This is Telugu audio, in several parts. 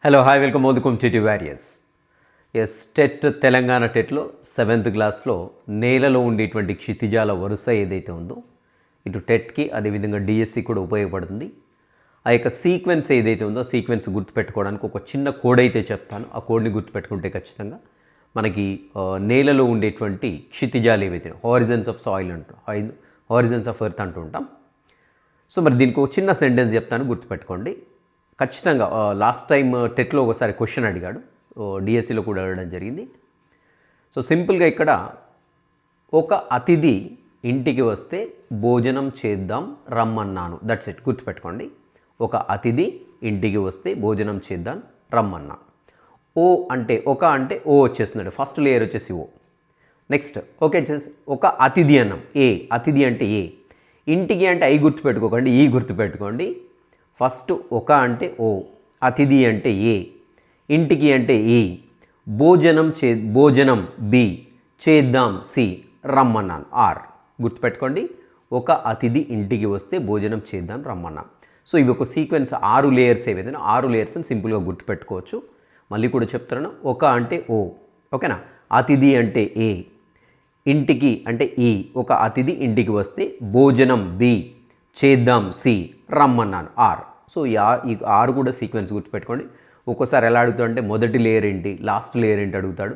Hello hi welcome welcome to warriors. Yes, TET Telangana టెట్లో 7th క్లాస్లో నేలలో ఉండేటువంటి క్షితిజాల వరుస ఏదైతే ఉందో ఇటు టెట్కి అదేవిధంగా డిఎస్సి కూడా ఉపయోగపడుతుంది. ఆ యొక్క సీక్వెన్స్ ఏదైతే ఉందో సీక్వెన్స్ గుర్తుపెట్టుకోవడానికి ఒక చిన్న కోడ్ అయితే చెప్తాను. ఆ కోడ్ని గుర్తుపెట్టుకుంటే ఖచ్చితంగా మనకి నేలలో ఉండేటువంటి క్షితిజాలు ఏవైతే హారిజన్స్ ఆఫ్ సాయిల్ అంటాం, హారిజన్స్ ఆఫ్ ఎర్త్ అంటూ ఉంటాం. సో మరి దీనికి ఒక చిన్న సెంటెన్స్ చెప్తాను, గుర్తుపెట్టుకోండి. ఖచ్చితంగా లాస్ట్ టైం టెట్లో ఒకసారి క్వశ్చన్ అడిగాడు, డిఎస్సిలో కూడా అడగడం జరిగింది. సో సింపుల్గా ఇక్కడ ఒక అతిథి ఇంటికి వస్తే భోజనం చేద్దాం రమ్మన్నాను. దట్స్ ఇట్, గుర్తుపెట్టుకోండి. ఒక అతిథి ఇంటికి వస్తే భోజనం చేద్దాం రమ్మన్నా. ఓ అంటే ఒక అంటే ఓ వచ్చేస్తున్నాడు, ఫస్ట్ లేయర్ వచ్చేసి ఓ. నెక్స్ట్ ఓకే వచ్చేసి ఒక అతిథి అన్నాం, ఏ. అతిథి అంటే ఏ. ఇంటికి అంటే ఐ గుర్తుపెట్టుకోకండి, ఈ గుర్తుపెట్టుకోండి. ఫస్ట్ ఒక అంటే ఓ, అతిథి అంటే ఏ, ఇంటికి అంటే ఈ, భోజనం బి, చేద్దాం సి, రమ్మన్నాను ఆర్. గుర్తుపెట్టుకోండి, ఒక అతిథి ఇంటికి వస్తే భోజనం చేద్దాం రమ్మన్నాం. సో ఇవి ఒక సీక్వెన్స్ 6 లేయర్స్ ఏవైతే 6 లేయర్స్ని సింపుల్గా గుర్తుపెట్టుకోవచ్చు. మళ్ళీ కూడా చెప్తున్నాను, ఒక అంటే ఓ, ఓకేనా. అతిథి అంటే ఏ, ఇంటికి అంటే ఈ, ఒక అతిథి ఇంటికి వస్తే భోజనం బి, చేద్దాం సి, రమ్మన్నాను ఆర్. సో ఈ ఆరు కూడా సీక్వెన్స్ గుర్తుపెట్టుకోండి. ఒక్కోసారి ఎలా అడుగుతాడు అంటే మొదటి లేయర్ ఏంటి, లాస్ట్ లేయర్ ఏంటి అడుగుతాడు.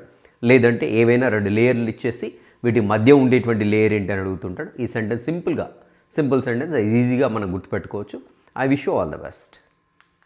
లేదంటే ఏవైనా 2 లేయర్లు ఇచ్చేసి వీటి మధ్య ఉండేటువంటి లేయర్ ఏంటి అని అడుగుతుంటాడు. ఈ సెంటెన్స్ సింపుల్ సెంటెన్స్ ఈజీగా మనం గుర్తుపెట్టుకోవచ్చు. I wish you all the best.